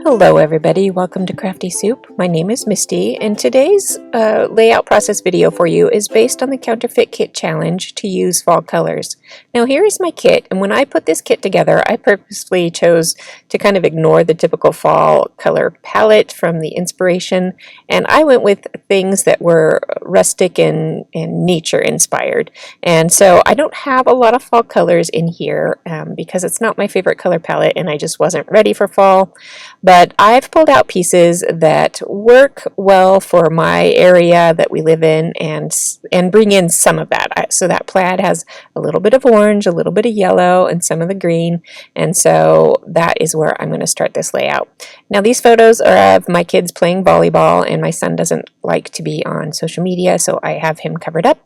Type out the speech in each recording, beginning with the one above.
Hello everybody, welcome to Crafty Soup. My name is Misty and today's layout process video for you is based on the Counterfeit Kit challenge to use fall colors. Now here is my kit, and when I put this kit together I purposely chose to kind of ignore the typical fall color palette from the inspiration, and I went with things that were rustic and nature inspired. And so I don't have a lot of fall colors in here because it's not my favorite color palette and I just wasn't ready for fall. But I've pulled out pieces that work well for my area that we live in and bring in some of that. So that plaid has a little bit of orange, a little bit of yellow, and some of the green. And so that is where I'm going to start this layout. Now these photos are of my kids playing volleyball, and my son doesn't like to be on social media, so I have him covered up.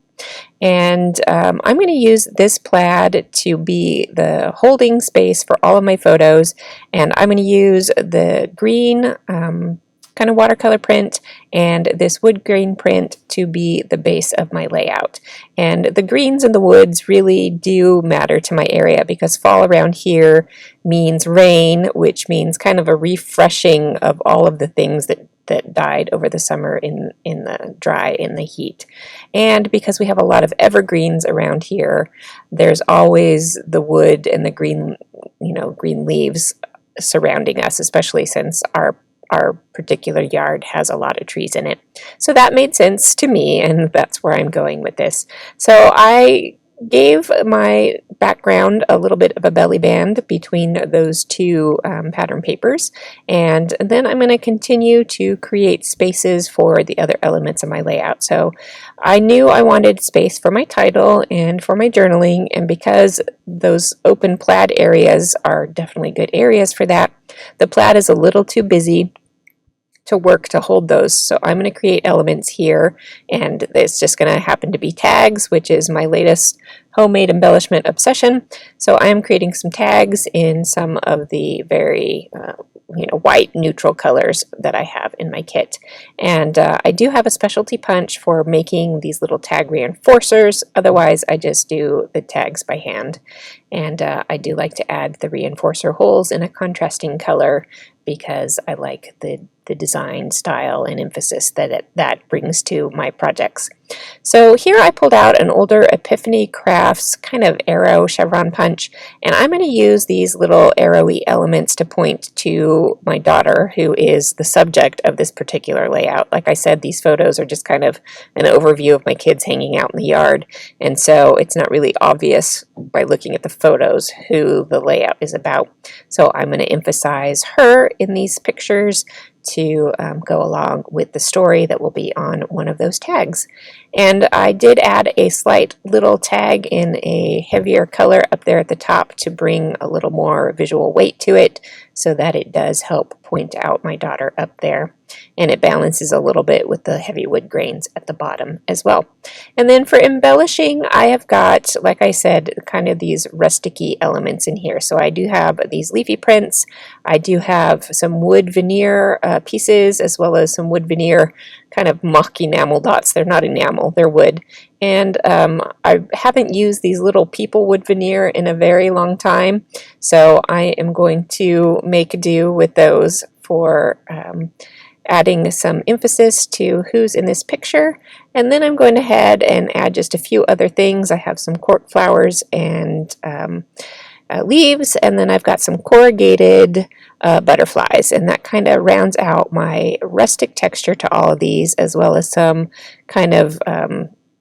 And I'm going to use this plaid to be the holding space for all of my photos, and I'm going to use the green kind of watercolor print and this wood grain print to be the base of my layout. And the greens and the woods really do matter to my area because fall around here means rain, which means kind of a refreshing of all of the things that died over the summer in the heat. And because we have a lot of evergreens around here, there's always the wood and the green leaves surrounding us, especially since our particular yard has a lot of trees in it. So that made sense to me, and that's where I'm going with this. So I gave my background a little bit of a belly band between those two pattern papers, and then I'm going to continue to create spaces for the other elements of my layout. So I knew I wanted space for my title and for my journaling, and because those open plaid areas are definitely good areas for that, the plaid is a little too busy to work to hold those. So I'm going to create elements here, and it's just going to happen to be tags, which is my latest homemade embellishment obsession. So I am creating some tags in some of the very white neutral colors that I have in my kit. And I do have a specialty punch for making these little tag reinforcers. Otherwise I just do the tags by hand. And I do like to add the reinforcer holes in a contrasting color because I like the design style and emphasis that brings to my projects. So here I pulled out an older Epiphany Crafts kind of arrow chevron punch, and I'm going to use these little arrowy elements to point to my daughter, who is the subject of this particular layout. Like I said, these photos are just kind of an overview of my kids hanging out in the yard, and so it's not really obvious by looking at the photos who the layout is about. So I'm going to emphasize her in these pictures to go along with the story that will be on one of those tags. And I did add a slight little tag in a heavier color up there at the top to bring a little more visual weight to it so that it does help point out my daughter up there. And it balances a little bit with the heavy wood grains at the bottom as well. And then for embellishing, I have got, like I said, kind of these rusticy elements in here. So I do have these leafy prints. I do have some wood veneer pieces, as well as some wood veneer kind of mock enamel dots. They're not enamel, they're wood. And I haven't used these little people wood veneer in a very long time, so I am going to make do with those for adding some emphasis to who's in this picture. And then I'm going ahead and add just a few other things. I have some cork flowers and leaves, and then I've got some corrugated butterflies, and that kind of rounds out my rustic texture to all of these, as well as some kind of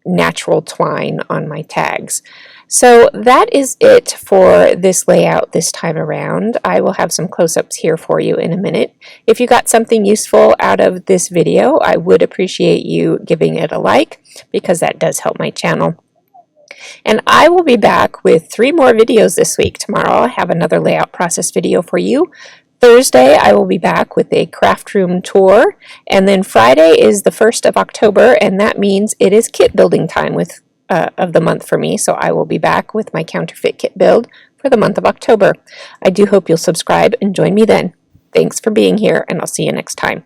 natural twine on my tags. So that is it for this layout this time around. I will have some close-ups here for you in a minute. If you got something useful out of this video, I would appreciate you giving it a like, because that does help my channel. And I will be back with 3 more videos this week. Tomorrow I have another layout process video for you. Thursday I will be back with a craft room tour, and then Friday is the 1st of October, and that means it is kit building time of the month for me, so I will be back with my counterfeit kit build for the month of October. I do hope you'll subscribe and join me then. Thanks for being here, and I'll see you next time.